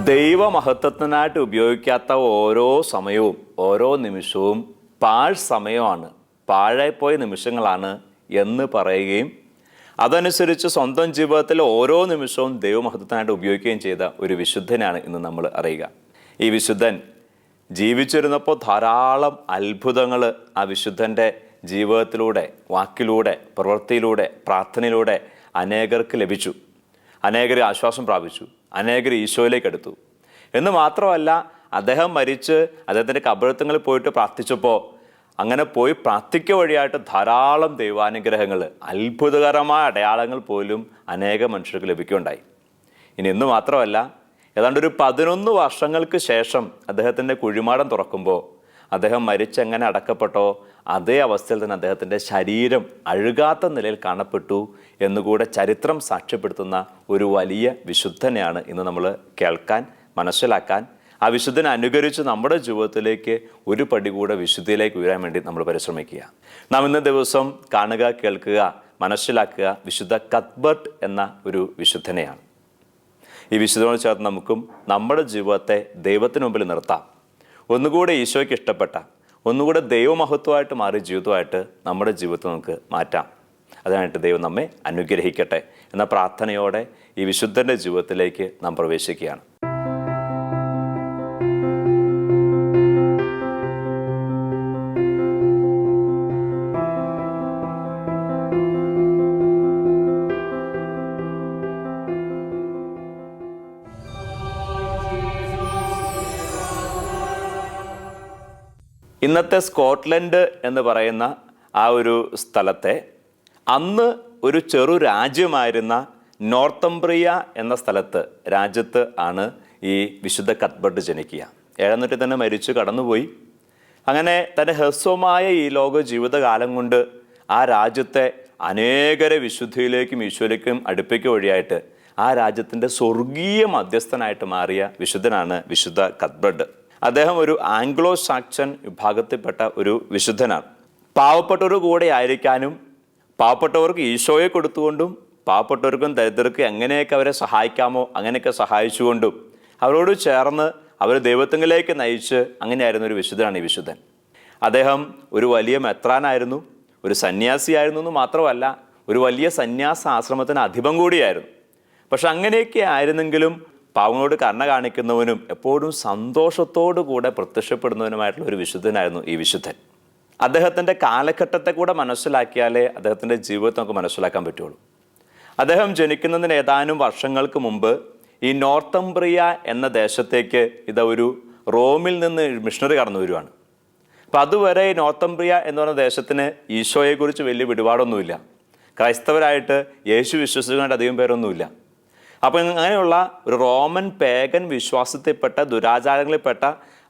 ദൈവമഹത്വത്തിനായിട്ട് ഉപയോഗിക്കാത്ത ഓരോ സമയവും ഓരോ നിമിഷവും പാഴ് സമയമാണ്, പാഴായിപ്പോയ നിമിഷങ്ങളാണ് എന്ന് പറയുകയും അതനുസരിച്ച് സ്വന്തം ജീവിതത്തിൽ ഓരോ നിമിഷവും ദൈവമഹത്വത്തിനായിട്ട് ഉപയോഗിക്കുകയും ചെയ്ത ഒരു വിശുദ്ധനാണ് ഇന്ന് നമ്മൾ അറിയുക. ഈ വിശുദ്ധൻ ജീവിച്ചിരുന്നപ്പോൾ ധാരാളം അത്ഭുതങ്ങൾ ആ വിശുദ്ധൻ്റെ ജീവിതത്തിലൂടെ, വാക്കിലൂടെ, പ്രവൃത്തിയിലൂടെ, പ്രാർത്ഥനയിലൂടെ അനേകർക്ക് ലഭിച്ചു. അനേകർ ആശ്വാസം പ്രാപിച്ചു, അനേകർ ഈശോയിലേക്ക് എടുത്തു. എന്ന് മാത്രമല്ല, അദ്ദേഹം മരിച്ച് അദ്ദേഹത്തിൻ്റെ കബറിടങ്ങളിൽ പോയിട്ട് പ്രാർത്ഥിച്ചപ്പോൾ അങ്ങനെ പോയി പ്രാർത്ഥിക്കുക വഴിയായിട്ട് ധാരാളം ദൈവാനുഗ്രഹങ്ങൾ, അത്ഭുതകരമായ അടയാളങ്ങൾ പോലും അനേക മനുഷ്യർക്ക് ലഭിക്കുകയുണ്ടായി. ഇനി എന്ന് മാത്രമല്ല, ഏതാണ്ട് ഒരു 11 വർഷങ്ങൾക്ക് ശേഷം അദ്ദേഹത്തിൻ്റെ കുഴിമാടം തുറക്കുമ്പോൾ അദ്ദേഹം മരിച്ചെങ്ങനെ അടക്കപ്പെട്ടോ അതേ അവസ്ഥയിൽ തന്നെ അദ്ദേഹത്തിൻ്റെ ശരീരം അഴുകാത്ത നിലയിൽ കാണപ്പെട്ടു എന്നുകൂടെ ചരിത്രം സാക്ഷ്യപ്പെടുത്തുന്ന ഒരു വലിയ വിശുദ്ധനെയാണ് ഇന്ന് നമ്മൾ കേൾക്കാൻ, മനസ്സിലാക്കാൻ, ആ വിശുദ്ധനെ അനുകരിച്ച് നമ്മുടെ ജീവിതത്തിലേക്ക് ഒരു പടി കൂടെ വിശുദ്ധിയിലേക്ക് ഉയരാൻ വേണ്ടി നമ്മൾ പരിശ്രമിക്കുക. നാം ഇന്ന ദിവസം കാണുക, കേൾക്കുക, മനസ്സിലാക്കുക വിശുദ്ധ കത്ബർട്ട് എന്ന ഒരു വിശുദ്ധനെയാണ്. ഈ വിശുദ്ധനോട് ചേർത്ത് നമുക്കും നമ്മുടെ ജീവിതത്തെ ദൈവത്തിന് മുമ്പിൽ നിർത്താം. ഒന്നുകൂടെ ഈശോയ്ക്ക് ഇഷ്ടപ്പെട്ട, ഒന്നുകൂടെ ദൈവമഹത്വമായിട്ട് മാറിയ ജീവിതമായിട്ട് നമ്മുടെ ജീവിതത്തെ നമുക്ക് മാറ്റാം. അതിനായിട്ട് ദൈവം നമ്മെ അനുഗ്രഹിക്കട്ടെ എന്ന പ്രാർത്ഥനയോടെ ഈ വിശുദ്ധൻ്റെ ജീവിതത്തിലേക്ക് നാം പ്രവേശിക്കുകയാണ്. ഇന്നത്തെ സ്കോട്ട്ലൻഡ് എന്ന് പറയുന്ന ആ ഒരു സ്ഥലത്തെ അന്ന് ഒരു ചെറു രാജ്യമായിരുന്ന നോർത്തംബ്രിയ എന്ന രാജ്യത്ത് ആണ് ഈ വിശുദ്ധ കത്ബർട്ട് ജനിക്കുക. 7ാം നൂറ്റാണ്ടിൽ തന്നെ മരിച്ചു കടന്നുപോയി. അങ്ങനെ തൻ്റെ ഹ്രസ്വമായ ഈ ലോക ജീവിതകാലം കൊണ്ട് ആ രാജ്യത്തെ അനേകരെ വിശുദ്ധിയിലേക്കും ഈശോയിലേക്കും അടുപ്പിക്കുക വഴിയായിട്ട് ആ രാജ്യത്തിൻ്റെ സ്വർഗീയ മധ്യസ്ഥനായിട്ട് മാറിയ വിശുദ്ധനാണ് വിശുദ്ധ കത്ബർട്ട്. അദ്ദേഹം ഒരു ആംഗ്ലോ സാക്സൺ വിഭാഗത്തിൽപ്പെട്ട ഒരു വിശുദ്ധനാണ്. പാവപ്പെട്ടവർ കൂടെ ആയിരിക്കാനും പാവപ്പെട്ടവർക്ക് ഈശോയെ കൊടുത്തുകൊണ്ടും പാവപ്പെട്ടവർക്കും ദരിദ്രർക്കും എങ്ങനെയൊക്കെ അവരെ സഹായിക്കാമോ അങ്ങനെയൊക്കെ സഹായിച്ചുകൊണ്ടും അവരോട് ചേർന്ന് അവർ ദൈവത്തിലേക്ക് നയിച്ച് അങ്ങനെയായിരുന്ന ഒരു വിശുദ്ധനാണ് ഈ വിശുദ്ധൻ. അദ്ദേഹം ഒരു വലിയ മെത്രാനായിരുന്നു, ഒരു സന്യാസിയായിരുന്നു എന്ന് മാത്രമല്ല ഒരു വലിയ സന്യാസ ആശ്രമത്തിന് അധിപൻ കൂടിയായിരുന്നു. പക്ഷെ അങ്ങനെയൊക്കെ ആയിരുന്നെങ്കിലും പാവങ്ങളോട് കരുണ കാണിക്കുന്നവനും എപ്പോഴും സന്തോഷത്തോടു കൂടെ പ്രത്യക്ഷപ്പെടുന്നവനുമായിട്ടുള്ള ഒരു വിശുദ്ധനായിരുന്നു ഈ വിശുദ്ധൻ. അദ്ദേഹത്തിൻ്റെ കാലഘട്ടത്തെ കൂടെ മനസ്സിലാക്കിയാലേ അദ്ദേഹത്തിൻ്റെ ജീവിതത്തെ നമുക്ക് മനസ്സിലാക്കാൻ പറ്റുള്ളൂ. അദ്ദേഹം ജനിക്കുന്നതിന് ഏതാനും വർഷങ്ങൾക്ക് മുമ്പ് ഈ നോർത്തംബ്രിയ എന്ന ദേശത്തേക്ക് ഒരു റോമിൽ നിന്ന് മിഷണറി കടന്നു വരുവാണ്. അപ്പം അതുവരെ ഈ നോർത്തംബ്രിയ എന്ന് പറയുന്ന ദേശത്തിന് ഈശോയെക്കുറിച്ച് വലിയ പിടിപാടൊന്നുമില്ല. ക്രൈസ്തവരായിട്ട് യേശു വിശ്വസിക്കാനായിട്ട് അധികം പേരൊന്നുമില്ല. അപ്പം അങ്ങനെയുള്ള ഒരു റോമൻ പേഗൻ വിശ്വാസത്തിൽപ്പെട്ട, ദുരാചാരങ്ങളിൽപ്പെട്ട,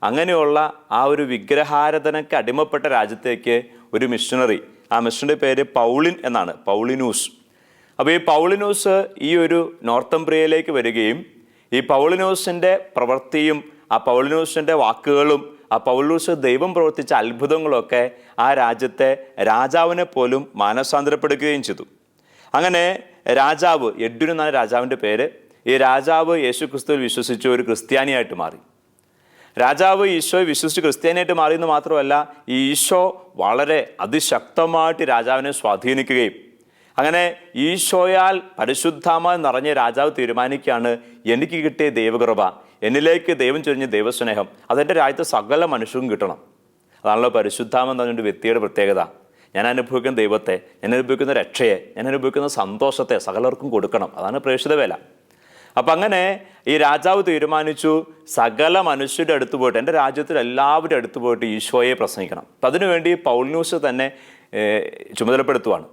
അങ്ങനെയുള്ള ആ ഒരു വിഗ്രഹാരാധനയ്ക്ക് അടിമപ്പെട്ട രാജ്യത്തേക്ക് ഒരു മിഷണറി, ആ മിഷണറി പേര് പൗളിൻ എന്നാണ്, പൗളിനൂസ്. അപ്പോൾ ഈ പൗളിനൂസ് ഈ ഒരു നോർത്തംബ്രിയയിലേക്ക് വരികയും ഈ പൗളിനൂസിൻ്റെ പ്രവൃത്തിയും ആ പൗളിനൂസിൻ്റെ വാക്കുകളും ആ പൗളിനൂസ് ദൈവം പ്രവർത്തിച്ച അത്ഭുതങ്ങളൊക്കെ ആ രാജ്യത്തെ രാജാവിനെ പോലും മാനസാന്തരപ്പെടുകയും ചെയ്തു. അങ്ങനെ രാജാവ്, എഡ്വിൻ എന്നാണ് രാജാവിൻ്റെ പേര്, ഈ രാജാവ് യേശു ക്രിസ്തുവിൽ വിശ്വസിച്ച് ഒരു ക്രിസ്ത്യാനിയായിട്ട് മാറി. രാജാവ് ഈശോയെ വിശ്വസിച്ച് ക്രിസ്ത്യാനിയായിട്ട് മാറിയെന്ന് മാത്രമല്ല, ഈ ഈശോ വളരെ അതിശക്തമായിട്ട് രാജാവിനെ സ്വാധീനിക്കുകയും അങ്ങനെ ഈശോയാൽ പരിശുദ്ധമായി നിറഞ്ഞ രാജാവ് തീരുമാനിക്കുകയാണ്, എനിക്ക് കിട്ടിയ ദൈവകൃപ, എന്നിലേക്ക് ദൈവം ചൊരിഞ്ഞ ദൈവസ്നേഹം അതെൻ്റെ രാജ്യത്തെ സകല മനുഷ്യർക്കും കിട്ടണം. അതാണല്ലോ പരിശുദ്ധാമെന്ന് പറഞ്ഞൊരു വ്യക്തിയുടെ പ്രത്യേകത. ഞാൻ അനുഭവിക്കുന്ന ദൈവത്തെ, ഞാൻ അനുഭവിക്കുന്ന രക്ഷയെ, ഞാൻ അനുഭവിക്കുന്ന സന്തോഷത്തെ സകലർക്കും കൊടുക്കണം. അതാണ് പ്രേക്ഷിത വേല. അപ്പം അങ്ങനെ ഈ രാജാവ് തീരുമാനിച്ചു, സകല മനുഷ്യരുടെ അടുത്ത് പോയിട്ട്, എൻ്റെ രാജ്യത്തിൽ എല്ലാവരുടെ അടുത്ത് പോയിട്ട് ഈശോയെ പ്രസംഗിക്കണം. അപ്പം അതിനുവേണ്ടി പൗളിനൂസ് തന്നെ ചുമതലപ്പെടുത്തുവാണ്.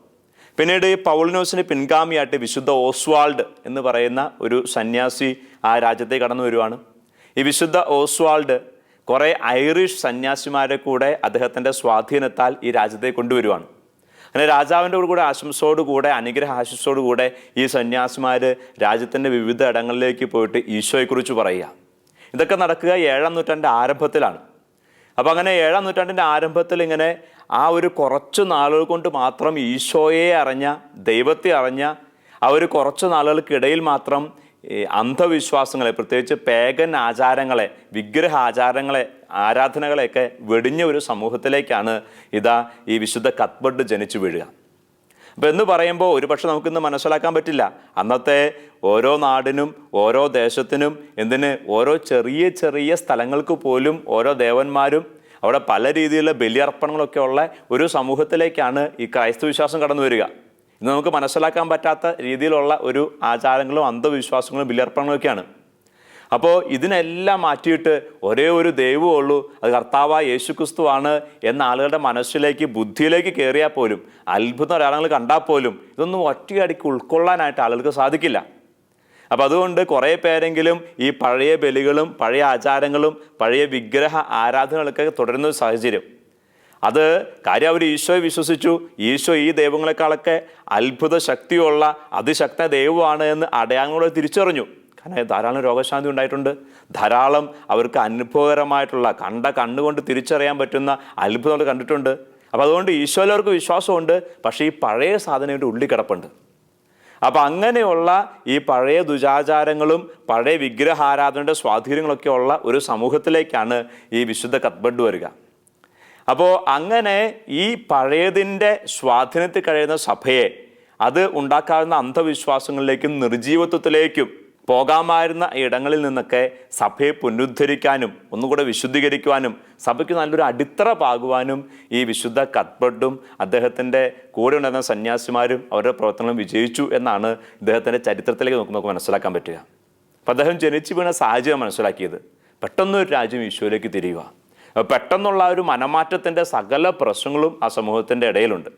പിന്നീട് ഈ പൗളിനൂസിന് പിൻഗാമിയായിട്ട് വിശുദ്ധ ഓസ്വാൾഡ് എന്ന് പറയുന്ന ഒരു സന്യാസി ആ രാജ്യത്തേക്ക് കടന്നു വരുവാണ്. ഈ വിശുദ്ധ ഓസ്വാൾഡ് കുറേ ഐറിഷ് സന്യാസിമാരെ കൂടെ അദ്ദേഹത്തിൻ്റെ സ്വാധീനത്താൽ ഈ രാജ്യത്തേക്ക് കൊണ്ടുവരുവാണ്. അങ്ങനെ രാജാവിൻ്റെ കൂടെ ആശംസയോടുകൂടെ, അനുഗ്രഹ ആശംസയോടുകൂടെ ഈ സന്യാസിമാർ രാജ്യത്തിൻ്റെ വിവിധ ഇടങ്ങളിലേക്ക് പോയിട്ട് ഈശോയെക്കുറിച്ച് പറയുക. ഇതൊക്കെ നടക്കുക 7ാം നൂറ്റാണ്ടിൻ്റെ ആരംഭത്തിലാണ്. അപ്പം അങ്ങനെ 7ാം നൂറ്റാണ്ടിൻ്റെ ആരംഭത്തിൽ ഇങ്ങനെ ആ ഒരു കുറച്ച് നാളുകൾ കൊണ്ട് മാത്രം ഈശോയെ അറിഞ്ഞ, ദൈവത്തെ അറിഞ്ഞ ആ ഒരു കുറച്ച് നാളുകൾക്കിടയിൽ മാത്രം അന്ധവിശ്വാസങ്ങളെ, പ്രത്യേകിച്ച് പേഗൻ ആചാരങ്ങളെ, വിഗ്രഹ ആചാരങ്ങളെ, ആരാധനകളെയൊക്കെ വെടിഞ്ഞ ഒരു സമൂഹത്തിലേക്കാണ് ഇതാ ഈ വിശുദ്ധ കത്ബർഡ് ജനിച്ചു വീഴുക. അപ്പം എന്ന് പറയുമ്പോൾ ഒരുപക്ഷെ നമുക്കിന്ന് മനസ്സിലാക്കാൻ പറ്റില്ല, അന്നത്തെ ഓരോ നാടിനും ഓരോ ദേശത്തിനും ഓരോ ചെറിയ ചെറിയ സ്ഥലങ്ങൾക്ക് പോലും ഓരോ ദേവന്മാരും അവിടെ പല രീതിയിലുള്ള ബലിയർപ്പണങ്ങളൊക്കെ ഉള്ള ഒരു സമൂഹത്തിലേക്കാണ് ഈ ക്രൈസ്തവ വിശ്വാസം കടന്നു വരിക. ഇന്ന് നമുക്ക് മനസ്സിലാക്കാൻ പറ്റാത്ത രീതിയിലുള്ള ഒരു ആചാരങ്ങളും അന്ധവിശ്വാസങ്ങളും ബലിയർപ്പണങ്ങളൊക്കെയാണ്. അപ്പോൾ ഇതിനെല്ലാം മാറ്റിയിട്ട് ഒരേ ഒരു ദൈവമേ ഉള്ളൂ, അത് കർത്താവായ യേശുക്രിസ്തുവാണ് എന്ന ആളുകളുടെ മനസ്സിലേക്ക്, ബുദ്ധിയിലേക്ക് കയറിയാൽ പോലും, അത്ഭുത അടയാളങ്ങൾ കണ്ടാൽ പോലും ഇതൊന്നും ഒറ്റയടിക്ക് ഉൾക്കൊള്ളാനായിട്ട് ആളുകൾക്ക് സാധിക്കില്ല. അപ്പം അതുകൊണ്ട് കുറേ പേരെങ്കിലും ഈ പഴയ ബലികളും പഴയ ആചാരങ്ങളും പഴയ വിഗ്രഹ ആരാധനകളൊക്കെ തുടരുന്ന ഒരു സാഹചര്യം. അത് കാര്യം അവർ ഈശോയെ വിശ്വസിച്ചു, ഈശോ ഈ ദൈവങ്ങളെക്കാളൊക്കെ അത്ഭുത ശക്തിയുള്ള അതിശക്ത ദൈവമാണ് എന്ന് അടയാളങ്ങളോട് തിരിച്ചറിഞ്ഞു. കാരണം ധാരാളം രോഗശാന്തി ഉണ്ടായിട്ടുണ്ട്, ധാരാളം അവർക്ക് അനുഭവകരമായിട്ടുള്ള കണ്ണുകൊണ്ട് തിരിച്ചറിയാൻ പറ്റുന്ന അത്ഭുതങ്ങൾ കണ്ടിട്ടുണ്ട്. അപ്പം അതുകൊണ്ട് ഈശോയിലവർക്ക് വിശ്വാസമുണ്ട്, പക്ഷേ ഈ പഴയ സാധനയുടെ ഉള്ളിൽ കിടപ്പുണ്ട്. അപ്പം അങ്ങനെയുള്ള ഈ പഴയ ദുരാചാരങ്ങളും പഴയ വിഗ്രഹാരാധനയുടെ സ്വാധീനങ്ങളൊക്കെ ഉള്ള ഒരു സമൂഹത്തിലേക്കാണ് ഈ വിശുദ്ധ കത്ബർഡ് വരിക. അപ്പോൾ അങ്ങനെ ഈ പഴയതിൻ്റെ സ്വാധീനത്തിൽ കഴിയുന്ന സഭയെ അത് ഉണ്ടാക്കാവുന്ന അന്ധവിശ്വാസങ്ങളിലേക്കും നിർജീവത്വത്തിലേക്കും പോകാമായിരുന്ന ഇടങ്ങളിൽ നിന്നൊക്കെ സഭയെ പുനരുദ്ധരിക്കാനും ഒന്നുകൂടെ വിശുദ്ധീകരിക്കുവാനും സഭയ്ക്ക് നല്ലൊരു അടിത്തറ പാകുവാനും ഈ വിശുദ്ധ കത്ബർഡും അദ്ദേഹത്തിൻ്റെ കൂടെ ഉണ്ടായിരുന്ന സന്യാസിമാരും അവരുടെ പ്രവർത്തനങ്ങളും വിജയിച്ചു എന്നാണ് ഇദ്ദേഹത്തിൻ്റെ ചരിത്രത്തിലേക്ക് നമുക്ക് മനസ്സിലാക്കാൻ പറ്റുക. അപ്പം അദ്ദേഹം ജനിച്ചു വീണ സാഹചര്യം മനസ്സിലാക്കിയത് പെട്ടെന്നൊരു രാജ്യം ഈശോയിലേക്ക് തിരിയുക, പെട്ടെന്നുള്ള ഒരു മനമാറ്റത്തിൻ്റെ സകല പ്രശ്നങ്ങളും ആ സമൂഹത്തിൻ്റെ ഇടയിലുണ്ട്.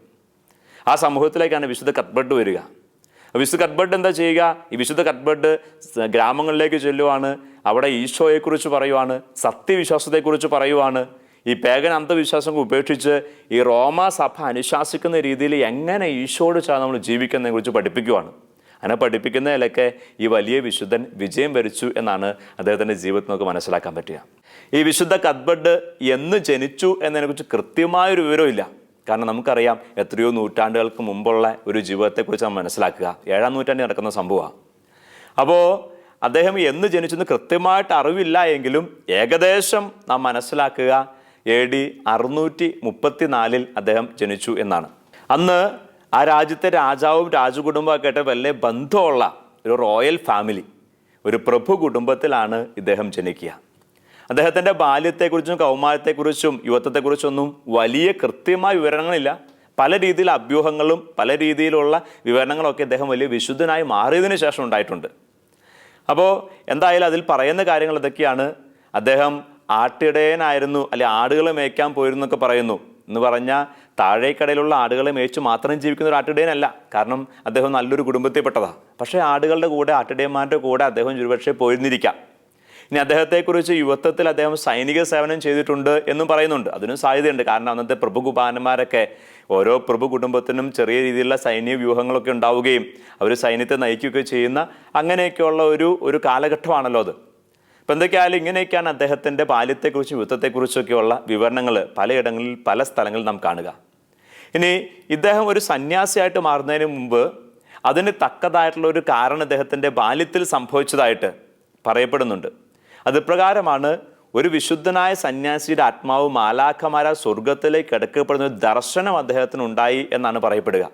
ആ സമൂഹത്തിലേക്കാണ് വിശുദ്ധ കത്ബർഡ് വരിക. വിശുദ്ധ കത്ബർഡ് എന്താ ചെയ്യുക? ഈ വിശുദ്ധ കത്ബർഡ് ഗ്രാമങ്ങളിലേക്ക് ചെല്ലുവാണ്, അവിടെ ഈശോയെക്കുറിച്ച് പറയുവാണ്, സത്യവിശ്വാസത്തെക്കുറിച്ച് പറയുവാണ്. ഈ പേഗൻ അന്ധവിശ്വാസം ഉപേക്ഷിച്ച് ഈ റോമാ സഭ അനുശാസിക്കുന്ന രീതിയിൽ എങ്ങനെ ഈശോയോട് ചേർന്ന് നമ്മൾ ജീവിക്കുന്നതിനെ കുറിച്ച് പഠിപ്പിക്കുവാണ്. അങ്ങനെ പഠിപ്പിക്കുന്നതിലൊക്കെ ഈ വലിയ വിശുദ്ധൻ വിജയം വരിച്ചു എന്നാണ് അദ്ദേഹത്തിൻ്റെ ജീവിതത്തിൽ നമുക്ക് മനസ്സിലാക്കാൻ പറ്റുക. ഈ വിശുദ്ധ കത്ബർഡ് എന്ന് ജനിച്ചു എന്നതിനെക്കുറിച്ച് കൃത്യമായൊരു വിവരമില്ല. കാരണം നമുക്കറിയാം എത്രയോ നൂറ്റാണ്ടുകൾക്ക് മുമ്പുള്ള ഒരു ജീവിതത്തെക്കുറിച്ച് നമ്മൾ മനസ്സിലാക്കുക. 7-ാം നൂറ്റാണ്ടിൽ നടക്കുന്ന സംഭവമാണ്. അപ്പോൾ അദ്ദേഹം എന്ന് ജനിച്ചെന്ന് കൃത്യമായിട്ട് അറിവില്ല എങ്കിലും ഏകദേശം നാം മനസ്സിലാക്കുക AD 634 അദ്ദേഹം ജനിച്ചു എന്നാണ്. അന്ന് ആ രാജ്യത്തെ രാജാവും രാജകുടുംബമൊക്കെ ആയിട്ട് വലിയ ബന്ധമുള്ള ഒരു റോയൽ ഫാമിലി, ഒരു പ്രഭു കുടുംബത്തിലാണ് ഇദ്ദേഹം ജനിക്കുക. അദ്ദേഹത്തിൻ്റെ ബാല്യത്തെക്കുറിച്ചും കൗമാരത്തെക്കുറിച്ചും യുവത്വത്തെക്കുറിച്ചൊന്നും വലിയ കൃത്യമായ വിവരണങ്ങളില്ല. പല രീതിയിൽ അഭ്യൂഹങ്ങളും പല രീതിയിലുള്ള വിവരണങ്ങളൊക്കെ അദ്ദേഹം വലിയ വിശുദ്ധനായി മാറിയതിനു ശേഷം ഉണ്ടായിട്ടുണ്ട്. അപ്പോൾ എന്തായാലും അതിൽ പറയുന്ന കാര്യങ്ങൾ ഇതൊക്കെയാണ്. അദ്ദേഹം ആട്ടിടയനായിരുന്നു, അല്ലെ ആടുകളെ മേയ്ക്കാൻ പോയിരുന്നു എന്നൊക്കെ പറയുന്നു. എന്ന് പറഞ്ഞാൽ താഴേക്കടയിലുള്ള ആടുകളെ മേയിച്ച് മാത്രം ജീവിക്കുന്ന ഒരു ആട്ടിടയനല്ല. കാരണം അദ്ദേഹം നല്ലൊരു കുടുംബത്തിൽപ്പെട്ടതാണ്. പക്ഷേ ആടുകളുടെ കൂടെ, ആട്ടിടയന്മാരുടെ കൂടെ അദ്ദേഹം ഒരുപക്ഷെ പോയിരുന്നിരിക്കാം. ഇനി അദ്ദേഹത്തെക്കുറിച്ച് യുവത്വത്തിൽ അദ്ദേഹം സൈനിക സേവനം ചെയ്തിട്ടുണ്ട് എന്നും പറയുന്നുണ്ട്. അതിനും സാധ്യതയുണ്ട്. കാരണം അന്നത്തെ പ്രഭുകുമാരന്മാരൊക്കെ ഓരോ പ്രഭു കുടുംബത്തിനും ചെറിയ രീതിയിലുള്ള സൈനിക വ്യൂഹങ്ങളൊക്കെ ഉണ്ടാവുകയും അവർ സൈന്യത്തെ നയിക്കുകയൊക്കെ ചെയ്യുന്ന അങ്ങനെയൊക്കെയുള്ള ഒരു കാലഘട്ടമാണല്ലോ അത്. അപ്പം എന്തൊക്കെയായാലും ഇങ്ങനെയൊക്കെയാണ് അദ്ദേഹത്തിൻ്റെ ബാല്യത്തെക്കുറിച്ചും യുദ്ധത്തെക്കുറിച്ചൊക്കെയുള്ള വിവരണങ്ങൾ പലയിടങ്ങളിൽ പല സ്ഥലങ്ങളിൽ നാം കാണുക. ഇനി ഇദ്ദേഹം ഒരു സന്യാസിയായിട്ട് മാറുന്നതിന് മുമ്പ് അതിന് തക്കതായിട്ടുള്ള ഒരു കാരണം ഇദ്ദേഹത്തിൻ്റെ ബാല്യത്തിൽ സംഭവിച്ചതായിട്ട് പറയപ്പെടുന്നുണ്ട്. അത് പ്രകാരമാണ് ഒരു വിശുദ്ധനായ സന്യാസിയുടെ ആത്മാവ് മാലാഖമാരാ സ്വർഗത്തിലേക്ക് എടുക്കപ്പെടുന്ന ഒരു ദർശനം അദ്ദേഹത്തിന് ഉണ്ടായി എന്നാണ് പറയപ്പെടുക.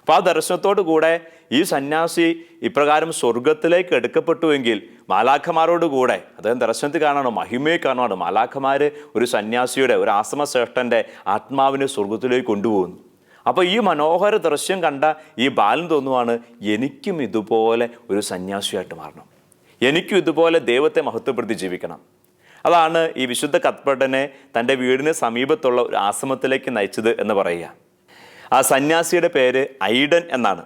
അപ്പോൾ ആ ദർശനത്തോടു കൂടെ ഈ സന്യാസി ഇപ്രകാരം സ്വർഗത്തിലേക്ക് എടുക്കപ്പെട്ടുവെങ്കിൽ മാലാഖമാരോടുകൂടെ അദ്ദേഹം ദർശനത്തിൽ കാണാണോ, മഹിമയെ കാണുവാണ്. മാലാഖമാർ ഒരു സന്യാസിയുടെ, ഒരു ആശ്രമശ്രേഷ്ഠൻ്റെ ആത്മാവിനെ സ്വർഗത്തിലേക്ക് കൊണ്ടുപോകുന്നു. അപ്പോൾ ഈ മനോഹര ദൃശ്യം കണ്ട ഈ ബാലൻ തോന്നുവാണ്, എനിക്കും ഇതുപോലെ ഒരു സന്യാസിയായിട്ട് മാറണം, എനിക്കും ഇതുപോലെ ദൈവത്തെ മഹത്വപ്പെടുത്തി ജീവിക്കണം. അതാണ് ഈ വിശുദ്ധ കത്ബർഡിനെ തൻ്റെ വീടിന് സമീപത്തുള്ള ഒരു ആശ്രമത്തിലേക്ക് നയിച്ചത് എന്ന് പറയുക. ആ സന്യാസിയുടെ പേര് ഐഡൻ എന്നാണ്.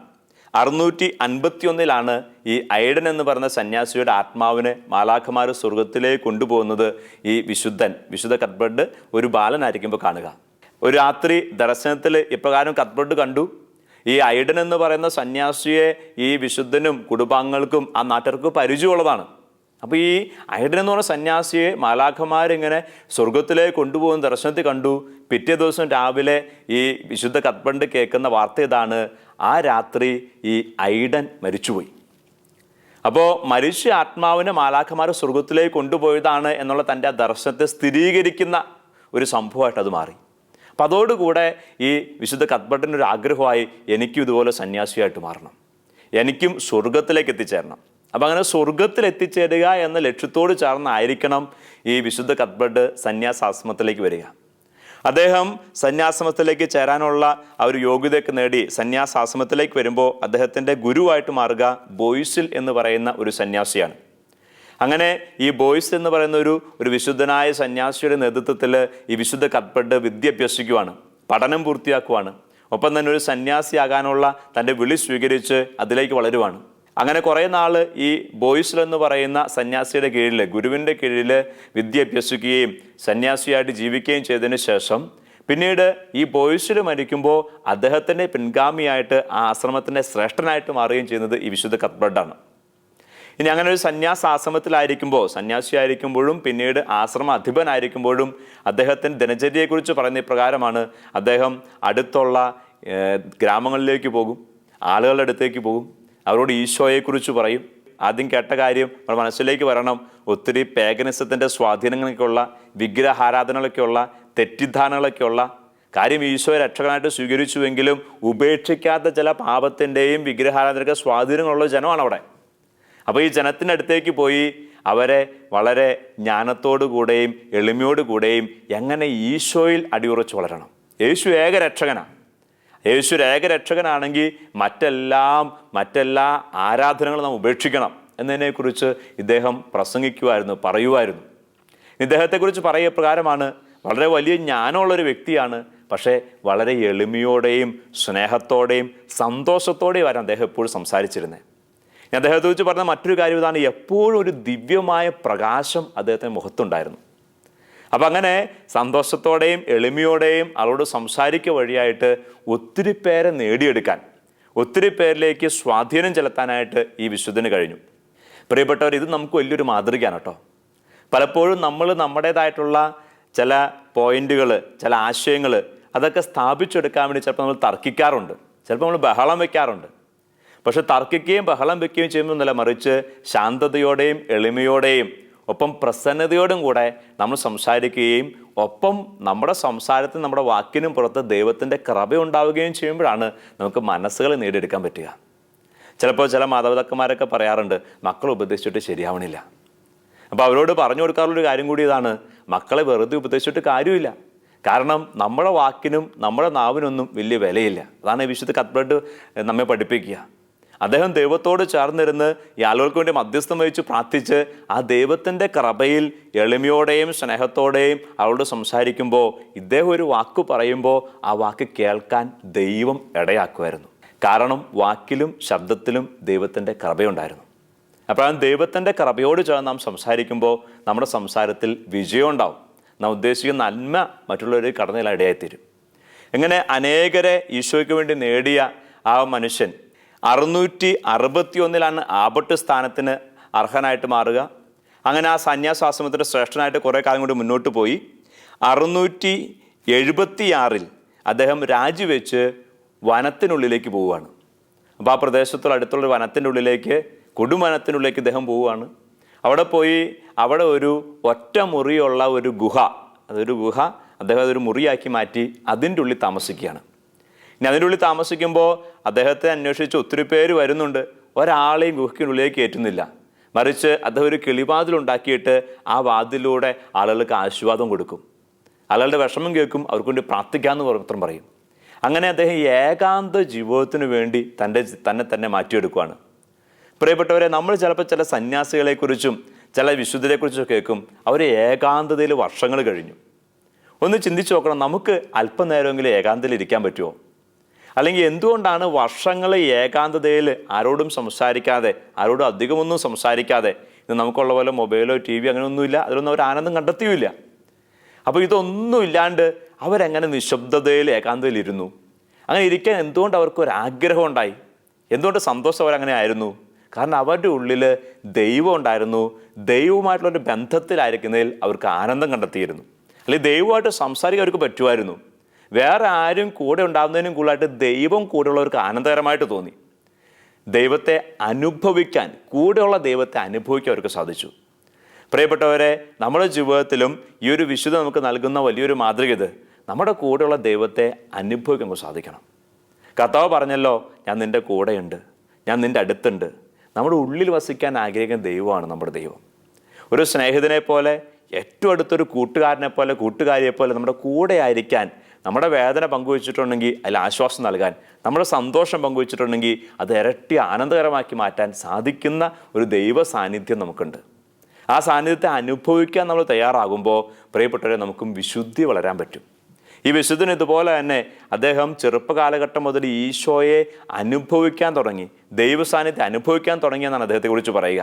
651 ഈ ഐഡൻ എന്ന് പറയുന്ന സന്യാസിയുടെ ആത്മാവിനെ മാലാഖമാർ സ്വർഗത്തിലേക്ക് കൊണ്ടുപോകുന്നത് ഈ വിശുദ്ധ കത്ബർഡ് ഒരു ബാലനായിരിക്കുമ്പോൾ കാണുക. ഒരു രാത്രി ദർശനത്തിൽ ഇപ്രകാരം കത്ബർഡ് കണ്ടു. ഈ ഐഡൻ എന്ന് പറയുന്ന സന്യാസിയെ ഈ വിശുദ്ധനും കുടുംബാംഗങ്ങൾക്കും ആ നാട്ടുകാർക്ക് പരിചയമുള്ളതാണ്. അപ്പോൾ ഈ ഐഡൻ എന്ന് പറയുന്ന സന്യാസിയെ മാലാഖമാരിങ്ങനെ സ്വർഗത്തിലേക്ക് കൊണ്ടുപോകുന്ന ദർശനത്തിൽ കണ്ടു. പിറ്റേ ദിവസം രാവിലെ ഈ വിശുദ്ധ കത്ബർഡ് കേൾക്കുന്ന വാർത്ത ഇതാണ്, ആ രാത്രി ഈ ഐഡൻ മരിച്ചുപോയി. അപ്പോൾ മരിച്ച ആത്മാവിനെ മാലാഖമാർ സ്വർഗത്തിലേക്ക് കൊണ്ടുപോയതാണ് എന്നുള്ള തൻ്റെ ആ ദർശനത്തെ സ്ഥിരീകരിക്കുന്ന ഒരു സംഭവമായിട്ട് അത് മാറി. അപ്പം അതോടുകൂടെ ഈ വിശുദ്ധ കത്ബർട്ടിൻ്റെ ഒരു ആഗ്രഹമായി എനിക്കും ഇതുപോലെ സന്യാസിയായിട്ട് മാറണം, എനിക്കും സ്വർഗത്തിലേക്ക് എത്തിച്ചേരണം. അപ്പം അങ്ങനെ സ്വർഗത്തിൽ എത്തിച്ചേരുക എന്ന ലക്ഷ്യത്തോട് ചേർന്നായിരിക്കണം ഈ വിശുദ്ധ കത്ബർട്ട് സന്യാസാശ്രമത്തിലേക്ക് വരിക. അദ്ദേഹം സന്യാസാശ്രമത്തിലേക്ക് ചേരാനുള്ള ആ ഒരു യോഗ്യതയൊക്കെ നേടി സന്യാസാശ്രമത്തിലേക്ക് വരുമ്പോൾ അദ്ദേഹത്തിൻ്റെ ഗുരുവായിട്ട് മാറുക ബോയ്സിൽ എന്ന് പറയുന്ന ഒരു സന്യാസിയാണ്. അങ്ങനെ ഈ ബോയ്സ് എന്ന് പറയുന്ന ഒരു വിശുദ്ധനായ സന്യാസിയുടെ നേതൃത്വത്തിൽ ഈ വിശുദ്ധ കത്ബർട്ട് വിദ്യ അഭ്യസിക്കുവാണ്, പഠനം പൂർത്തിയാക്കുവാണ്. ഒപ്പം തന്നെ ഒരു സന്യാസിയാകാനുള്ള തൻ്റെ വിളി സ്വീകരിച്ച് അതിലേക്ക് വളരുവാണ്. അങ്ങനെ കുറേ നാൾ ഈ ബോയ്സിൽ എന്ന് പറയുന്ന സന്യാസിയുടെ കീഴിൽ, ഗുരുവിൻ്റെ കീഴിൽ വിദ്യ അഭ്യസിക്കുകയും സന്യാസിയായിട്ട് ജീവിക്കുകയും ചെയ്തതിന് ശേഷം പിന്നീട് ഈ ബോയ്സിൽ മരിക്കുമ്പോൾ അദ്ദേഹത്തിൻ്റെ പിൻഗാമിയായിട്ട് ആ ആശ്രമത്തിൻ്റെ ശ്രേഷ്ഠനായിട്ട് മാറുകയും ചെയ്യുന്നത് ഈ വിശുദ്ധ കത്ബർട്ടാണ്. ഇനി അങ്ങനെ ഒരു ആശ്രമത്തിലായിരിക്കുമ്പോൾ, സന്യാസിയായിരിക്കുമ്പോഴും പിന്നീട് ആശ്രമ അധിപനായിരിക്കുമ്പോഴും അദ്ദേഹത്തിൻ്റെ ദിനചര്യയെക്കുറിച്ച് പറയുന്ന ഇപ്രകാരമാണ്. അദ്ദേഹം അടുത്തുള്ള ഗ്രാമങ്ങളിലേക്ക് പോകും, ആളുകളുടെ അടുത്തേക്ക് പോകും, അവരോട് ഈശോയെക്കുറിച്ച് പറയും. ആദ്യം കേട്ട കാര്യം നമ്മുടെ മനസ്സിലേക്ക് വരണം, ഒത്തിരി പേഗനിസത്തിൻ്റെ സ്വാധീനങ്ങളൊക്കെയുള്ള, വിഗ്രഹാരാധനകളൊക്കെയുള്ള, തെറ്റിദ്ധാരണകളൊക്കെയുള്ള കാര്യം ഈശോയെ രക്ഷകനായിട്ട് സ്വീകരിച്ചുവെങ്കിലും ഉപേക്ഷിക്കാത്ത ചില പാപത്തിൻ്റെയും വിഗ്രഹാരാധനയൊക്കെ സ്വാധീനങ്ങളുള്ള ജനമാണ് അവിടെ. അപ്പോൾ ഈ ജനത്തിൻ്റെ അടുത്തേക്ക് പോയി അവരെ വളരെ ജ്ഞാനത്തോടു കൂടെയും എളിമയോടുകൂടെയും എങ്ങനെ ഈശോയിൽ അടിയുറച്ച് വളരണം. യേശു ഏകരക്ഷകനാണ്. യേശു ഏകരക്ഷകനാണെങ്കിൽ മറ്റെല്ലാ ആരാധനകളും നാം ഉപേക്ഷിക്കണം എന്നതിനെക്കുറിച്ച് ഇദ്ദേഹം പ്രസംഗിക്കുമായിരുന്നു, പറയുമായിരുന്നു. ഇദ്ദേഹത്തെക്കുറിച്ച് പറയുക പ്രകാരമാണ്, വളരെ വലിയ ജ്ഞാനമുള്ളൊരു വ്യക്തിയാണ്, പക്ഷേ വളരെ എളിമയോടെയും സ്നേഹത്തോടെയും സന്തോഷത്തോടെയും ആയിരുന്നു അദ്ദേഹം എപ്പോഴും സംസാരിച്ചിരുന്നത്. ഞാൻ അദ്ദേഹത്തെ കുറിച്ച് പറഞ്ഞ മറ്റൊരു കാര്യം ഇതാണ്, എപ്പോഴും ഒരു ദിവ്യമായ പ്രകാശം അദ്ദേഹത്തിൻ്റെ മുഖത്തുണ്ടായിരുന്നു. അപ്പം അങ്ങനെ സന്തോഷത്തോടെയും എളിമയോടെയും അവളോട് സംസാരിക്കുക വഴിയായിട്ട് ഒത്തിരി പേരെ നേടിയെടുക്കാൻ, ഒത്തിരി പേരിലേക്ക് സ്വാധീനം ചെലുത്താനായിട്ട് ഈ വിശുദ്ധന് കഴിഞ്ഞു. പ്രിയപ്പെട്ടവർ, ഇത് നമുക്ക് വലിയൊരു മാതൃകയാണ് കേട്ടോ. പലപ്പോഴും നമ്മൾ നമ്മുടേതായിട്ടുള്ള ചില പോയിന്റുകൾ, ചില ആശയങ്ങൾ അതൊക്കെ സ്ഥാപിച്ചെടുക്കാൻ വേണ്ടി ചിലപ്പോൾ നമ്മൾ തർക്കിക്കാറുണ്ട്, ചിലപ്പോൾ നമ്മൾ ബഹളം വയ്ക്കാറുണ്ട്. പക്ഷെ തർക്കിക്കുകയും ബഹളം വയ്ക്കുകയും ചെയ്യുന്നതല്ല, മറിച്ച് ശാന്തതയോടെയും എളിമയോടെയും ഒപ്പം പ്രസന്നതയോടും കൂടെ നമ്മൾ സംസാരിക്കുകയും ഒപ്പം നമ്മുടെ സംസാരത്തിൽ നമ്മുടെ വാക്കിനും പുറത്ത് ദൈവത്തിൻ്റെ കൃപ ഉണ്ടാവുകയും ചെയ്യുമ്പോഴാണ് നമുക്ക് മനസ്സുകൾ നേടിയെടുക്കാൻ പറ്റുക. ചിലപ്പോൾ ചില മാതാപിതാക്കന്മാരൊക്കെ പറയാറുണ്ട്, മക്കളെ ഉപദേശിച്ചിട്ട് ശരിയാവണില്ല. അപ്പോൾ അവരോട് പറഞ്ഞു കൊടുക്കാറുള്ളൊരു കാര്യം കൂടി ഇതാണ്, മക്കളെ വെറുതെ ഉപദേശിച്ചിട്ട് കാര്യമില്ല. കാരണം നമ്മുടെ വാക്കിനും നമ്മുടെ നാവിനൊന്നും വലിയ വിലയില്ല. അതാണ് വിശുദ്ധ കത്ബർട്ട് നമ്മെ പഠിപ്പിക്കുക. അദ്ദേഹം ദൈവത്തോട് ചേർന്നിരുന്ന് ഈ ആളുകൾക്ക് വേണ്ടി മധ്യസ്ഥം വഹിച്ച് പ്രാർത്ഥിച്ച് ആ ദൈവത്തിൻ്റെ കൃപയിൽ എളിമയോടെയും സ്നേഹത്തോടെയും അവളോട് സംസാരിക്കുമ്പോൾ ഇദ്ദേഹം ഒരു വാക്ക് പറയുമ്പോൾ ആ വാക്ക് കേൾക്കാൻ ദൈവം ഇടയാക്കുമായിരുന്നു. കാരണം വാക്കിലും ശബ്ദത്തിലും ദൈവത്തിൻ്റെ കൃപയുണ്ടായിരുന്നു. അപ്പോൾ ആ ദൈവത്തിൻ്റെ കൃപയോട് ചേർന്ന് നാം സംസാരിക്കുമ്പോൾ നമ്മുടെ സംസാരത്തിൽ വിജയം ഉണ്ടാവും. നാം ഉദ്ദേശിക്കുന്ന നന്മ മറ്റുള്ളവർ കടന്നു ഇടയായിത്തീരും. ഇങ്ങനെ അനേകരെ ഈശോയ്ക്ക് വേണ്ടി നേടിയ ആ മനുഷ്യൻ 661 ആബട്ട് സ്ഥാനത്തിന് അർഹനായിട്ട് മാറുക. അങ്ങനെ ആ സന്യാസാശ്രമത്തിൻ്റെ ശ്രേഷ്ഠനായിട്ട് കുറേ കാലം കൊണ്ട് മുന്നോട്ട് പോയി. 676 അദ്ദേഹം രാജിവെച്ച് വനത്തിനുള്ളിലേക്ക് പോവുകയാണ്. അപ്പോൾ ആ പ്രദേശത്തുള്ള അടുത്തുള്ളൊരു വനത്തിൻ്റെ ഉള്ളിലേക്ക്, കൊടുംവനത്തിനുള്ളിലേക്ക് ഇദ്ദേഹം പോവുകയാണ്. അവിടെ പോയി അവിടെ ഒരു ഒറ്റ മുറിയുള്ള ഒരു ഗുഹ, അതൊരു ഗുഹ അദ്ദേഹം അതൊരു മുറിയാക്കി മാറ്റി അതിൻ്റെ ഉള്ളിൽ താമസിക്കുകയാണ്. ഇനി അതിൻ്റെ ഉള്ളിൽ താമസിക്കുമ്പോൾ അദ്ദേഹത്തെ അന്വേഷിച്ച് ഒത്തിരി പേര് വരുന്നുണ്ട്. ഒരാളെയും ഗുഹയ്ക്കുള്ളിലേക്ക് കയറ്റുന്നില്ല. മറിച്ച് അദ്ദേഹം ഒരു കിളിവാതിലുണ്ടാക്കിയിട്ട് ആ വാതിലൂടെ ആളുകൾക്ക് ആശീർവാദം കൊടുക്കും, ആളുകളുടെ വിഷമം കേൾക്കും, അവർക്ക് വേണ്ടി പ്രാർത്ഥിക്കാമെന്ന് മാത്രം പറയും. അങ്ങനെ അദ്ദേഹം ഏകാന്ത ജീവിതത്തിന് വേണ്ടി തന്നെ മാറ്റിയെടുക്കുകയാണ്. പ്രിയപ്പെട്ടവരെ, നമ്മൾ ചിലപ്പോൾ ചില സന്യാസികളെക്കുറിച്ചും ചില വിശുദ്ധരെക്കുറിച്ചും കേൾക്കും, അവർ ഏകാന്തതയിൽ വർഷങ്ങൾ കഴിഞ്ഞു. ഒന്ന് ചിന്തിച്ച് നോക്കണം, നമുക്ക് അല്പനേരമെങ്കിലും ഏകാന്തതയിൽ ഇരിക്കാൻ പറ്റുമോ? അല്ലെങ്കിൽ എന്തുകൊണ്ടാണ് വർഷങ്ങൾ ഏകാന്തതയിൽ ആരോടും സംസാരിക്കാതെ, ആരോടും അധികമൊന്നും സംസാരിക്കാതെ, ഇത് നമുക്കുള്ള പോലെ മൊബൈലോ ടി വി അങ്ങനെയൊന്നുമില്ല, അതിലൊന്നും അവർ ആനന്ദം കണ്ടെത്തിയുമില്ല. അപ്പോൾ ഇതൊന്നും ഇല്ലാണ്ട് അവരെങ്ങനെ നിശബ്ദതയിൽ ഏകാന്തതയിൽ ഇരുന്നു? അങ്ങനെ ഇരിക്കാൻ എന്തുകൊണ്ട് അവർക്കൊരാഗ്രഹം ഉണ്ടായി? എന്തുകൊണ്ട് സന്തോഷം അവരങ്ങനെ ആയിരുന്നു? കാരണം അവരുടെ ഉള്ളിൽ ദൈവം ഉണ്ടായിരുന്നു. ദൈവവുമായിട്ടുള്ളൊരു ബന്ധത്തിലായിരിക്കുന്നതിൽ അവർക്ക് ആനന്ദം കണ്ടെത്തിയിരുന്നു. അല്ലെങ്കിൽ ദൈവമായിട്ട് സംസാരിക്കാൻ അവർക്ക് പറ്റുമായിരുന്നു. വേറെ ആരും കൂടെ ഉണ്ടാകുന്നതിനും കൂടുതലായിട്ട് ദൈവം കൂടെയുള്ളവർക്ക് ആനന്ദകരമായിട്ട് തോന്നി. ദൈവത്തെ അനുഭവിക്കാൻ, കൂടെയുള്ള ദൈവത്തെ അനുഭവിക്കാൻ അവർക്ക് സാധിച്ചു. പ്രിയപ്പെട്ടവരെ, നമ്മുടെ ജീവിതത്തിലും ഈ ഒരു വിശുദ്ധ നമുക്ക് നൽകുന്ന വലിയൊരു മാതൃക ഇത്. നമ്മുടെ കൂടെയുള്ള ദൈവത്തെ അനുഭവിക്കാൻ നമുക്ക് സാധിക്കണം. കർത്താവ് പറഞ്ഞല്ലോ, ഞാൻ നിൻ്റെ കൂടെയുണ്ട്, ഞാൻ നിൻ്റെ അടുത്തുണ്ട്. നമ്മുടെ ഉള്ളിൽ വസിക്കാൻ ആഗ്രഹിക്കുന്ന ദൈവമാണ് നമ്മുടെ ദൈവം. ഒരു സ്നേഹിതനെ പോലെ, ഏറ്റവും അടുത്തൊരു കൂട്ടുകാരനെ പോലെ, കൂട്ടുകാരിയെ പോലെ നമ്മുടെ കൂടെ ആയിരിക്കാൻ, നമ്മുടെ വേദന പങ്കുവച്ചിട്ടുണ്ടെങ്കിൽ അതിൽ ആശ്വാസം നൽകാൻ, നമ്മുടെ സന്തോഷം പങ്കുവച്ചിട്ടുണ്ടെങ്കിൽ അത് ഇരട്ടി ആനന്ദകരമാക്കി മാറ്റാൻ സാധിക്കുന്ന ഒരു ദൈവ സാന്നിധ്യം നമുക്കുണ്ട്. ആ സാന്നിധ്യത്തെ അനുഭവിക്കാൻ നമ്മൾ തയ്യാറാകുമ്പോൾ പ്രിയപ്പെട്ടവരെ, നമുക്കും വിശുദ്ധി വളരാൻ പറ്റും. ഈ വിശുദ്ധന് ഇതുപോലെ തന്നെ അദ്ദേഹം ചെറുപ്പകാലഘട്ടം മുതൽ ഈശോയെ അനുഭവിക്കാൻ തുടങ്ങി, ദൈവ സാന്നിധ്യം അനുഭവിക്കാൻ തുടങ്ങിയെന്നാണ് അദ്ദേഹത്തെക്കുറിച്ച് പറയുക.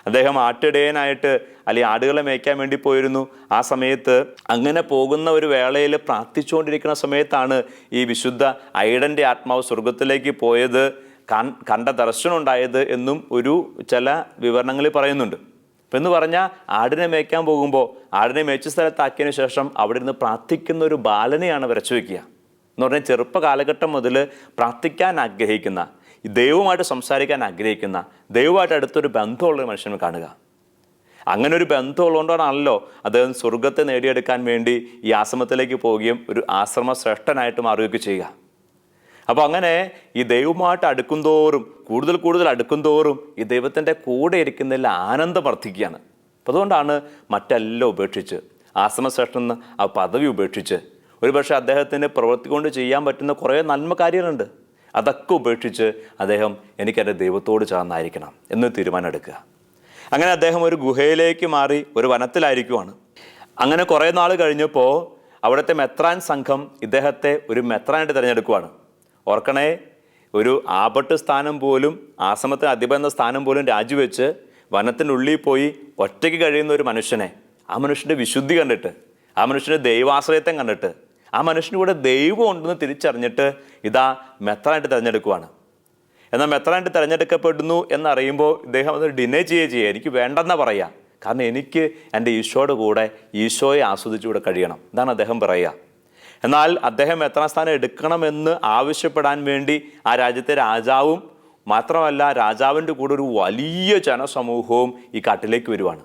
അദ്ദേഹം ആട്ടിടയനായിട്ട് അല്ലെങ്കിൽ ആടുകളെ മേയ്ക്കാൻ വേണ്ടി പോയിരുന്നു. ആ സമയത്ത് അങ്ങനെ പോകുന്ന ഒരു വേളയിൽ പ്രാർത്ഥിച്ചുകൊണ്ടിരിക്കുന്ന സമയത്താണ് ഈ വിശുദ്ധ ഐഡൻ്റെ ആത്മാവ് സ്വർഗത്തിലേക്ക് പോയത്, കണ്ട ദർശനം ഉണ്ടായത് എന്നും ഒരു ചില വിവരണങ്ങളിൽ പറയുന്നുണ്ട്. അപ്പം എന്ന് പറഞ്ഞാൽ ആടിനെ മേയ്ക്കാൻ പോകുമ്പോൾ ആടിനെ മേய்ച്ച സ്ഥലത്താക്കിയതിന് ശേഷം അവിടെ നിന്ന് പ്രാർത്ഥിക്കുന്ന ഒരു ബാലനെയാണ് വരച്ചു വയ്ക്കുക. എന്ന് പറഞ്ഞാൽ ചെറുപ്പ കാലഘട്ടം മുതൽ പ്രാർത്ഥിക്കാൻ ആഗ്രഹിക്കുന്ന, ദൈവമായിട്ട് സംസാരിക്കാൻ ആഗ്രഹിക്കുന്ന, ദൈവമായിട്ട് അടുത്തൊരു ബന്ധമുള്ളൊരു മനുഷ്യനെ കാണുക. അങ്ങനെ ഒരു ബന്ധമുള്ളതുകൊണ്ടാണല്ലോ അദ്ദേഹം സ്വർഗത്തെ നേടിയെടുക്കാൻ വേണ്ടി ഈ ആശ്രമത്തിലേക്ക് പോവുകയും ഒരു ആശ്രമ ശ്രേഷ്ഠനായിട്ട് മാറുകയൊക്കെ ചെയ്യുക. അപ്പോൾ അങ്ങനെ ഈ ദൈവമായിട്ട് അടുക്കും തോറും, കൂടുതൽ കൂടുതൽ അടുക്കും തോറും ഈ ദൈവത്തിൻ്റെ കൂടെ ഇരിക്കുന്നതിൽ ആനന്ദം വർദ്ധിക്കുകയാണ്. അപ്പോൾ അതുകൊണ്ടാണ് മറ്റെല്ലാം ഉപേക്ഷിച്ച്, ആശ്രമശ്രേഷ്ഠൻ ആ പദവി ഉപേക്ഷിച്ച്, ഒരുപക്ഷെ അദ്ദേഹത്തിന് പ്രവൃത്തി കൊണ്ട് ചെയ്യാൻ പറ്റുന്ന കുറേ നന്മ കാര്യങ്ങളുണ്ട്, അതൊക്കെ ഉപേക്ഷിച്ച് അദ്ദേഹം എനിക്കെൻ്റെ ദൈവത്തോട് ചേർന്നായിരിക്കണം എന്ന് തീരുമാനം എടുക്കുക. അങ്ങനെ അദ്ദേഹം ഒരു ഗുഹയിലേക്ക് മാറി ഒരു വനത്തിലായിരിക്കുവാണ്. അങ്ങനെ കുറേ നാൾ കഴിഞ്ഞപ്പോൾ അവിടുത്തെ മെത്രാൻ സംഘം ഇദ്ദേഹത്തെ ഒരു മെത്രാനായിട്ട് തിരഞ്ഞെടുക്കുവാണ്. ഓർക്കണേ, ഒരു ആപട്ട് സ്ഥാനം പോലും, ആശ്രമത്തിന് അധിപൻ എന്ന സ്ഥാനം പോലും രാജിവെച്ച് വനത്തിനുള്ളിൽ പോയി ഒറ്റയ്ക്ക് കഴിയുന്ന ഒരു മനുഷ്യനെ, ആ മനുഷ്യൻ്റെ വിശുദ്ധി കണ്ടിട്ട്, ആ മനുഷ്യൻ്റെ ദൈവാശ്രയത്വം കണ്ടിട്ട്, ആ മനുഷ്യന് കൂടെ ദൈവം ഉണ്ടെന്ന് തിരിച്ചറിഞ്ഞിട്ട് ഇതാ മെത്രാനായിട്ട് തിരഞ്ഞെടുക്കുവാണ്. എന്നാൽ മെത്രാനായിട്ട് തിരഞ്ഞെടുക്കപ്പെടുന്നു എന്നറിയുമ്പോൾ ഇദ്ദേഹം അത് ഡിനേ ചെയ്യുക, എനിക്ക് വേണ്ടെന്നാ പറയുക. കാരണം എനിക്ക് എൻ്റെ ഈശോയുടെ കൂടെ ഈശോയെ ആസ്വദിച്ചുകൂടെ കഴിയണം, ഇതാണ് അദ്ദേഹം പറയുക. എന്നാൽ അദ്ദേഹം മെത്രാൻ സ്ഥാനം എടുക്കണമെന്ന് ആവശ്യപ്പെടാൻ വേണ്ടി ആ രാജ്യത്തെ രാജാവും മാത്രമല്ല രാജാവിൻ്റെ കൂടെ ഒരു വലിയ ജനസമൂഹവും ഈ കാട്ടിലേക്ക് വരുവാണ്.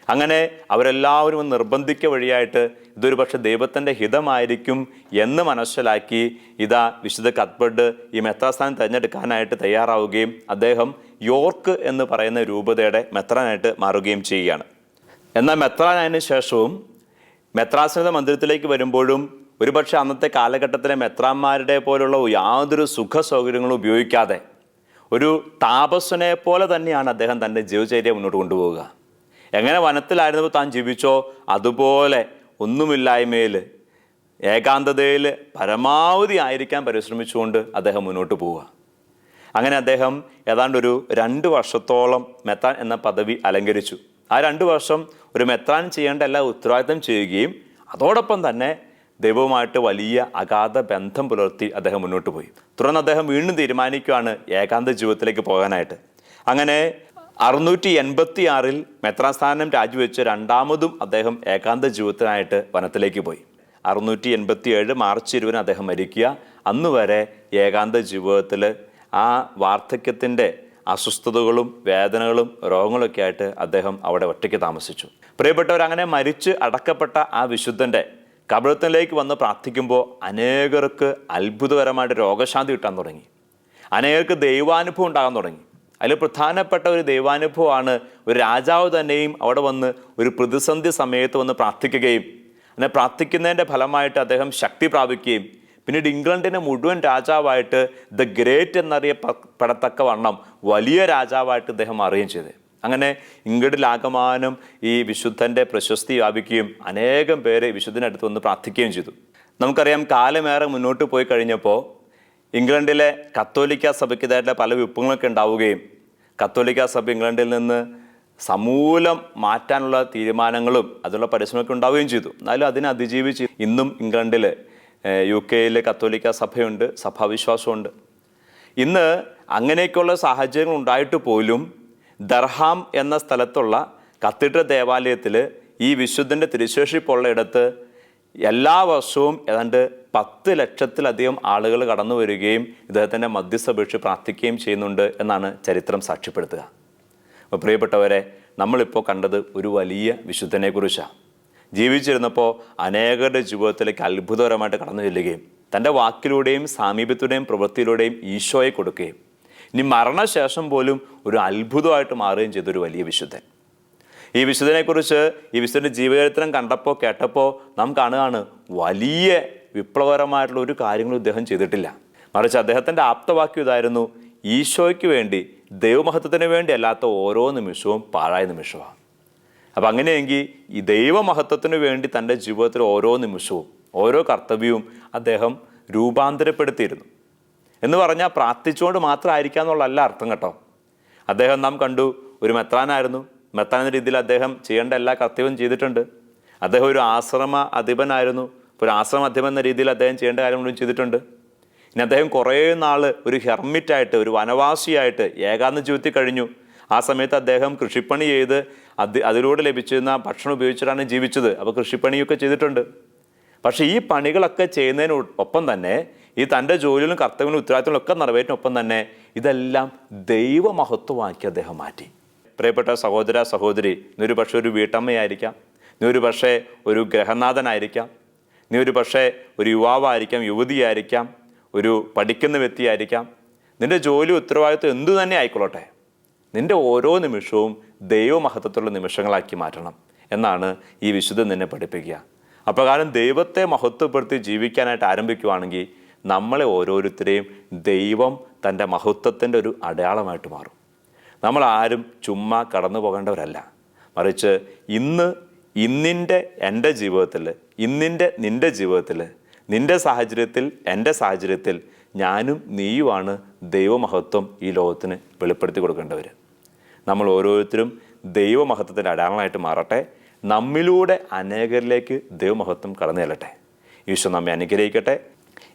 അങ്ങനെ അവരെല്ലാവരും നിർബന്ധിക്ക വഴിയായിട്ട് ഇതൊരു പക്ഷേ ദൈവത്തിൻ്റെ ഹിതമായിരിക്കും എന്ന് മനസ്സിലാക്കി ഇതാ വിശുദ്ധ കത്ബർഡ് ഈ മെത്രാസ്ഥാനം തിരഞ്ഞെടുക്കാനായിട്ട് തയ്യാറാവുകയും അദ്ദേഹം യോർക്ക് എന്ന് പറയുന്ന രൂപതയുടെ മെത്രാനായിട്ട് മാറുകയും ചെയ്യുകയാണ്. എന്നാൽ മെത്രാനായതിനു ശേഷവും മെത്രാസന മന്ദിരത്തിലേക്ക് വരുമ്പോഴും ഒരുപക്ഷെ അന്നത്തെ കാലഘട്ടത്തിലെ മെത്രാന്മാരുടെ പോലുള്ള യാതൊരു സുഖ സൗകര്യങ്ങളും ഉപയോഗിക്കാതെ ഒരു താപസ്വനെ പോലെ തന്നെയാണ് അദ്ദേഹം തൻ്റെ ജീവിതചര്യ മുന്നോട്ട് കൊണ്ടുപോവുക. എങ്ങനെ വനത്തിലായിരുന്നപ്പോൾ താൻ ജീവിച്ചോ അതുപോലെ ഒന്നുമില്ലായ്മയിൽ, ഏകാന്തതയിൽ പരമാവധി ആയിരിക്കാൻ പരിശ്രമിച്ചുകൊണ്ട് അദ്ദേഹം മുന്നോട്ട് പോവുക. അങ്ങനെ അദ്ദേഹം ഏതാണ്ടൊരു 2 വർഷത്തോളം മെത്രാൻ എന്ന പദവി അലങ്കരിച്ചു. ആ 2 വർഷം ഒരു മെത്രാൻ ചെയ്യേണ്ട എല്ലാ ഉത്തരവാദിത്തം ചെയ്യുകയും അതോടൊപ്പം തന്നെ ദൈവവുമായിട്ട് വലിയ അഗാധ ബന്ധം പുലർത്തി അദ്ദേഹം മുന്നോട്ട് പോയി. തുടർന്ന് അദ്ദേഹം വീണ്ടും തീരുമാനിക്കുകയാണ് ഏകാന്ത ജീവിതത്തിലേക്ക് പോകാനായിട്ട്. അങ്ങനെ 686 മെത്രാൻ സ്ഥാനം രാജിവെച്ച് രണ്ടാമതും അദ്ദേഹം ഏകാന്ത ജീവിതത്തിനായിട്ട് വനത്തിലേക്ക് പോയി. 687 മാർച്ച് 20 അദ്ദേഹം മരിക്കുക. അന്ന് വരെ ഏകാന്ത ജീവിതത്തിൽ ആ വാർദ്ധക്യത്തിൻ്റെ അസ്വസ്ഥതകളും വേദനകളും രോഗങ്ങളൊക്കെ ആയിട്ട് അദ്ദേഹം അവിടെ ഒറ്റയ്ക്ക് താമസിച്ചു. പ്രിയപ്പെട്ടവർ, അങ്ങനെ മരിച്ച് അടക്കപ്പെട്ട ആ വിശുദ്ധൻ്റെ കബറിടത്തിലേക്ക് വന്ന് പ്രാർത്ഥിക്കുമ്പോൾ അനേകർക്ക് അത്ഭുതകരമായിട്ട് രോഗശാന്തി കിട്ടാൻ തുടങ്ങി, അനേകർക്ക് ദൈവാനുഭവം ഉണ്ടാകാൻ തുടങ്ങി. അതിൽ പ്രധാനപ്പെട്ട ഒരു ദൈവാനുഭവമാണ് ഒരു രാജാവ് തന്നെയും അവിടെ വന്ന് ഒരു പ്രതിസന്ധി സമയത്ത് വന്ന് പ്രാർത്ഥിക്കുകയും അങ്ങനെ പ്രാർത്ഥിക്കുന്നതിൻ്റെ ഫലമായിട്ട് അദ്ദേഹം ശക്തി പ്രാപിക്കുകയും പിന്നീട് ഇംഗ്ലണ്ടിൻ്റെ മുഴുവൻ രാജാവായിട്ട് ദ ഗ്രേറ്റ് എന്നറിയപ്പെടത്തക്ക വണ്ണം വലിയ രാജാവായിട്ട് അദ്ദേഹം മാറുകയും ചെയ്തത്. അങ്ങനെ ഇംഗ്ലണ്ടിലാകമാനം ഈ വിശുദ്ധൻ്റെ പ്രശസ്തി വ്യാപിക്കുകയും അനേകം പേര് വിശുദ്ധനടുത്ത് വന്ന് പ്രാർത്ഥിക്കുകയും ചെയ്തു. നമുക്കറിയാം, കാലമേറെ മുന്നോട്ട് പോയി കഴിഞ്ഞപ്പോൾ ഇംഗ്ലണ്ടിലെ കത്തോലിക്ക സഭയ്ക്കിതായിട്ടുള്ള പല വിപ്ലവങ്ങളൊക്കെ ഉണ്ടാവുകയും കത്തോലിക്ക സഭ ഇംഗ്ലണ്ടിൽ നിന്ന് സമൂലം മാറ്റാനുള്ള തീരുമാനങ്ങളും അതിനുള്ള പരിശ്രമമൊക്കെ ഉണ്ടാവുകയും ചെയ്തു. എന്നാലും അതിനെ അതിജീവിച്ച് ഇന്നും ഇംഗ്ലണ്ടിൽ UK കത്തോലിക്ക സഭയുണ്ട്, സഭാവിശ്വാസമുണ്ട്. ഇന്ന് അങ്ങനെയൊക്കെയുള്ള സാഹചര്യങ്ങൾ ഉണ്ടായിട്ട് പോലും ദർഹാം എന്ന സ്ഥലത്തുള്ള കത്തീഡ്രൽ ദേവാലയത്തിൽ ഈ വിശുദ്ധൻ്റെ തിരുശേഷിപ്പുള്ള ഇടത്ത് എല്ലാ വർഷവും ഏതാണ്ട് 10 ലക്ഷത്തിലധികം ആളുകൾ കടന്നു വരികയും ഇദ്ദേഹത്തിൻ്റെ മധ്യസ്ഥ അപേക്ഷിച്ച് പ്രാർത്ഥിക്കുകയും ചെയ്യുന്നുണ്ട് എന്നാണ് ചരിത്രം സാക്ഷ്യപ്പെടുത്തുക. അപ്പോൾ പ്രിയപ്പെട്ടവരെ, നമ്മളിപ്പോൾ കണ്ടത് ഒരു വലിയ വിശുദ്ധനെക്കുറിച്ചാണ്. ജീവിച്ചിരുന്നപ്പോൾ അനേകരുടെ ജീവിതത്തിലേക്ക് അത്ഭുതകരമായിട്ട് കടന്നു ചെല്ലുകയും തൻ്റെ വാക്കിലൂടെയും സാമീപ്യത്തിലൂടെയും പ്രവൃത്തിയിലൂടെയും ഈശോയെ കൊടുക്കുകയും ഇനി മരണശേഷം പോലും ഒരു അത്ഭുതമായിട്ട് മാറുകയും ചെയ്തൊരു വലിയ വിശുദ്ധൻ. ഈ വിശുദ്ധനെക്കുറിച്ച് ഈ വിശുദ്ധൻ്റെ ജീവചരിത്രം കണ്ടപ്പോൾ കേട്ടപ്പോൾ നാം കാണുകയാണ് വലിയ വിപ്ലവകരമായിട്ടുള്ള ഒരു കാര്യങ്ങളും ഇദ്ദേഹം ചെയ്തിട്ടില്ല. മറിച്ച് അദ്ദേഹത്തിൻ്റെ ആപ്തവാക്യം ഇതായിരുന്നു: ഈശോയ്ക്ക് വേണ്ടി, ദൈവമഹത്വത്തിന് വേണ്ടി അല്ലാത്ത ഓരോ നിമിഷവും പാഴായ നിമിഷമാണ്. അപ്പം അങ്ങനെയെങ്കിൽ ഈ ദൈവമഹത്വത്തിന് വേണ്ടി തൻ്റെ ജീവിതത്തിൽ ഓരോ നിമിഷവും ഓരോ കർത്തവ്യവും അദ്ദേഹം രൂപാന്തരപ്പെടുത്തിയിരുന്നു. എന്ന് പറഞ്ഞാൽ പ്രാർത്ഥിച്ചുകൊണ്ട് മാത്രമായിരിക്കുക എന്നുള്ളതല്ല അർത്ഥം കേട്ടോ. അദ്ദേഹം നാം കണ്ടു ഒരു മെത്രാനായിരുന്നു. മെത്രാൻ എന്ന രീതിയിൽ അദ്ദേഹം ചെയ്യേണ്ട എല്ലാ കർത്തവ്യവും ചെയ്തിട്ടുണ്ട്. അദ്ദേഹം ഒരു ആശ്രമ അധിപനായിരുന്നു. ഒരു ആശ്രമ അധിപൻ എന്ന രീതിയിൽ അദ്ദേഹം ചെയ്യേണ്ട കാര്യങ്ങളും ചെയ്തിട്ടുണ്ട്. ഇനി അദ്ദേഹം കുറേ നാൾ ഒരു ഹെർമിറ്റായിട്ട്, ഒരു വനവാസിയായിട്ട് ഏകാന്ത ജീവിതത്തിൽ കഴിഞ്ഞു. ആ സമയത്ത് അദ്ദേഹം കൃഷിപ്പണി ചെയ്ത് അതിലൂടെ ലഭിച്ചിരുന്ന ഭക്ഷണം ഉപയോഗിച്ചിട്ടാണ് ജീവിച്ചത്. അപ്പോൾ കൃഷിപ്പണിയൊക്കെ ചെയ്തിട്ടുണ്ട്. പക്ഷേ ഈ പണികളൊക്കെ ചെയ്യുന്നതിനൊപ്പം തന്നെ ഈ തൻ്റെ ജോലിയിലും കർത്തവ്യങ്ങളും ഉത്തരവാദിത്തങ്ങളും ഒക്കെ നിറവേറ്റിനൊപ്പം തന്നെ ഇതെല്ലാം ദൈവമഹത്വമാക്കി അദ്ദേഹം മാറ്റി. പ്രിയപ്പെട്ട സഹോദര സഹോദരി, നീ ഒരു പക്ഷേ ഒരു വീട്ടമ്മയായിരിക്കാം, നീ ഒരു പക്ഷേ ഒരു ഗ്രഹനാഥനായിരിക്കാം, നീ ഒരു പക്ഷേ ഒരു യുവാവായിരിക്കാം, യുവതിയായിരിക്കാം, ഒരു പഠിക്കുന്ന വ്യക്തിയായിരിക്കാം. നിൻ്റെ ജോലി ഉത്തരവാദിത്വം എന്തു തന്നെ ആയിക്കൊള്ളട്ടെ, നിൻ്റെ ഓരോ നിമിഷവും ദൈവമഹത്വത്തിലുള്ള നിമിഷങ്ങളാക്കി മാറ്റണം എന്നാണ് ഈ വിശുദ്ധൻ നിന്നെ പഠിപ്പിക്കുക. അപ്രകാരം ദൈവത്തെ മഹത്വപ്പെടുത്തി ജീവിക്കാനായിട്ട് ആരംഭിക്കുകയാണെങ്കിൽ നമ്മളെ ഓരോരുത്തരെയും ദൈവം തൻ്റെ മഹത്വത്തിൻ്റെ ഒരു അടയാളമായിട്ട് മാറും. നമ്മളാരും ചുമ്മാ കടന്നു പോകേണ്ടവരല്ല. മറിച്ച് ഇന്നിൻ്റെ എൻ്റെ ജീവിതത്തിൽ, നിൻ്റെ ജീവിതത്തിൽ, നിൻ്റെ സാഹചര്യത്തിൽ, എൻ്റെ സാഹചര്യത്തിൽ ഞാനും നീയുമാണ് ദൈവമഹത്വം ഈ ലോകത്തിന് വെളിപ്പെടുത്തി കൊടുക്കേണ്ടവർ. നമ്മൾ ഓരോരുത്തരും ദൈവമഹത്വത്തിൻ്റെ അടയാളമായിട്ട് മാറട്ടെ. നമ്മിലൂടെ അനേകരിലേക്ക് ദൈവമഹത്വം കടന്നു ചെല്ലട്ടെ. ഈശോ നമ്മെ അനുഗ്രഹിക്കട്ടെ.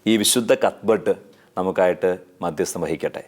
ഈ വിശുദ്ധ കത്ബട്ട് നമുക്കായിട്ട് മധ്യസ്ഥം വഹിക്കട്ടെ.